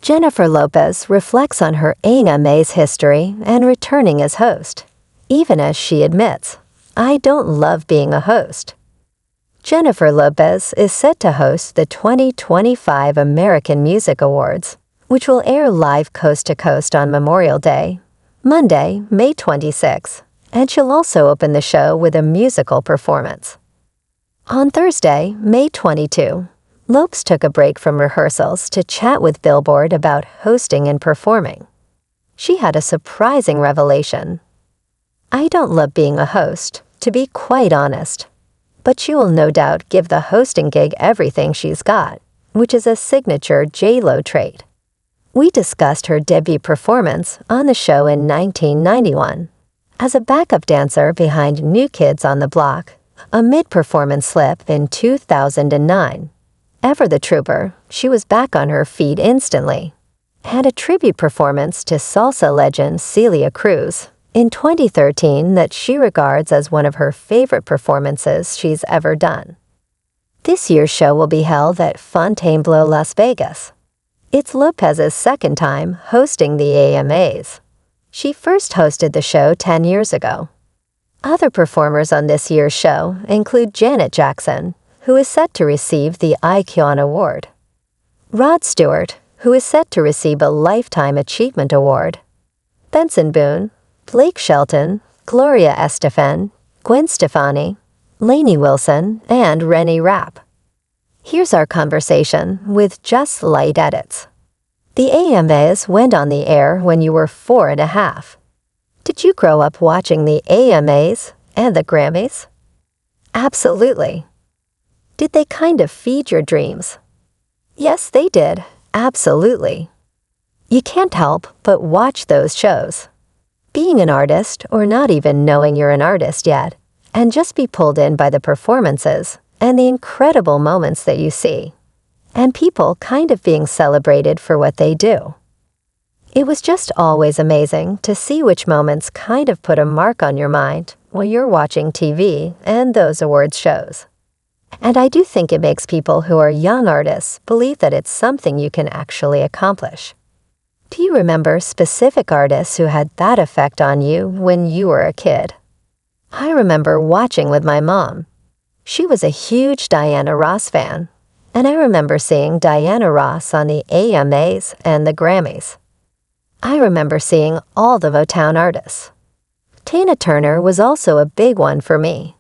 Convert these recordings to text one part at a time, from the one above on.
Jennifer Lopez reflects on her AMA's history and returning as host, even as she admits, "I don't love being a host." Jennifer Lopez is set to host the 2025 American Music Awards, which will air live coast to coast on Memorial Day, Monday, May 26, and she'll also open the show with a musical performance. On Thursday, May 22, Lopez took a break from rehearsals to chat with Billboard about hosting and performing. She had a surprising revelation. "I don't love being a host, to be quite honest. But she will no doubt give the hosting gig everything she's got, which is a signature J.Lo trait." We discussed her debut performance on the show in 1991 as a backup dancer behind New Kids on the Block, a mid-performance slip in 2009. Ever the trooper, she was back on her feet instantly. Had a tribute performance to salsa legend Celia Cruz in 2013 that she regards as one of her favorite performances she's ever done. This year's show will be held at Fontainebleau, Las Vegas. It's Lopez's second time hosting the AMAs. She first hosted the show 10 years ago. Other performers on this year's show include Janet Jackson, who is set to receive the Icon Award, Rod Stewart, who is set to receive a Lifetime Achievement Award, Benson Boone, Blake Shelton, Gloria Estefan, Gwen Stefani, Lainey Wilson, and Rennie Rapp. Here's our conversation with just light edits. The AMAs went on the air when you were 4.5. Did you grow up watching the AMAs and the Grammys? Absolutely. Did they kind of feed your dreams? Yes, they did. Absolutely. You can't help but watch those shows. Being an artist, or not even knowing you're an artist yet, and just be pulled in by the performances and the incredible moments that you see, and people kind of being celebrated for what they do. It was just always amazing to see which moments kind of put a mark on your mind while you're watching TV and those awards shows. And I do think it makes people who are young artists believe that it's something you can actually accomplish. Do you remember specific artists who had that effect on you when you were a kid? I remember watching with my mom. She was a huge Diana Ross fan, and I remember seeing Diana Ross on the AMAs and the Grammys. I remember seeing all the Motown artists. Tina Turner was also a big one for me.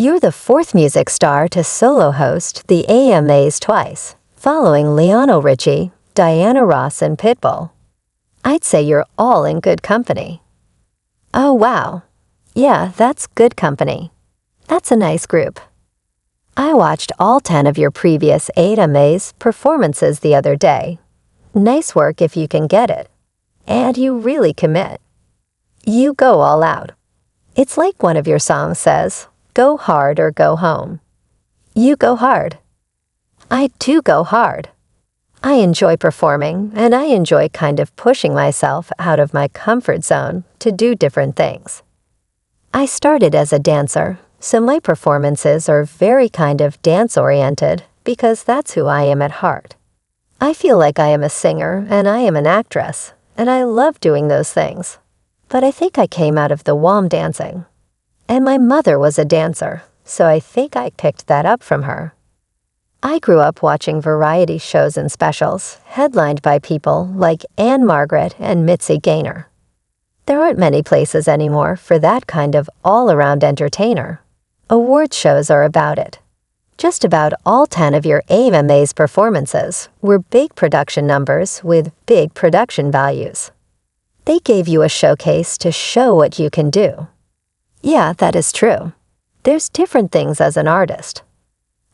You're the fourth music star to solo host the AMAs twice, following Lionel Richie, Diana Ross, and Pitbull. I'd say you're all in good company. Oh, wow. Yeah, that's good company. That's a nice group. I watched all 10 of your previous AMAs performances the other day. Nice work if you can get it. And you really commit. You go all out. It's like one of your songs says, "Go hard or go home." You go hard. I do go hard. I enjoy performing, and I enjoy kind of pushing myself out of my comfort zone to do different things. I started as a dancer, so my performances are very kind of dance-oriented because that's who I am at heart. I feel like I am a singer and I am an actress, and I love doing those things. But I think I came out of the womb dancing. And my mother was a dancer, so I think I picked that up from her. I grew up watching variety shows and specials, headlined by people like Anne Margaret and Mitzi Gaynor. There aren't many places anymore for that kind of all-around entertainer. Award shows are about it. Just about all 10 of your AMAs performances were big production numbers with big production values. They gave you a showcase to show what you can do. Yeah, that is true. There's different things as an artist.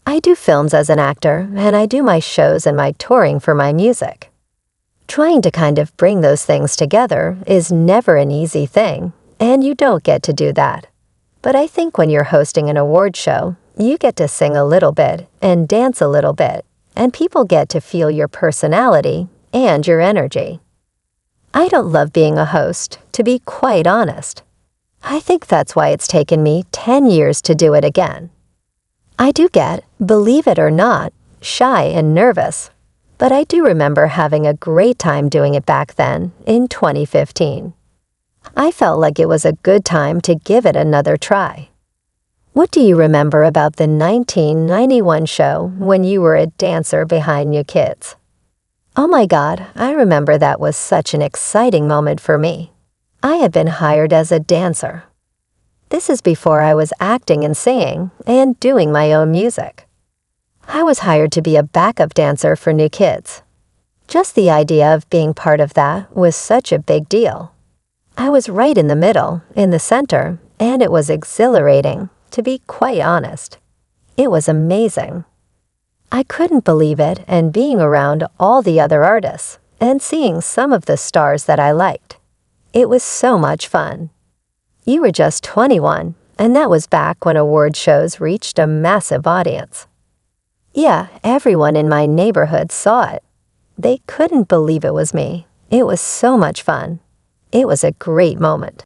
I do films as an actor, and I do my shows and my touring for my music. Trying to kind of bring those things together is never an easy thing, and you don't get to do that. But I think when you're hosting an award show, you get to sing a little bit and dance a little bit, and people get to feel your personality and your energy. I don't love being a host, to be quite honest. I think that's why it's taken me 10 years to do it again. I do get, believe it or not, shy and nervous. But I do remember having a great time doing it back then, in 2015. I felt like it was a good time to give it another try. What do you remember about the 1991 show when you were a dancer behind New Kids? Oh my God, I remember that was such an exciting moment for me. I had been hired as a dancer. This is before I was acting and singing and doing my own music. I was hired to be a backup dancer for New Kids. Just the idea of being part of that was such a big deal. I was right in the middle, in the center, and it was exhilarating, to be quite honest. It was amazing. I couldn't believe it, and being around all the other artists and seeing some of the stars that I liked. It was so much fun. You were just 21, and that was back when award shows reached a massive audience. Yeah, everyone in my neighborhood saw it. They couldn't believe it was me. It was so much fun. It was a great moment.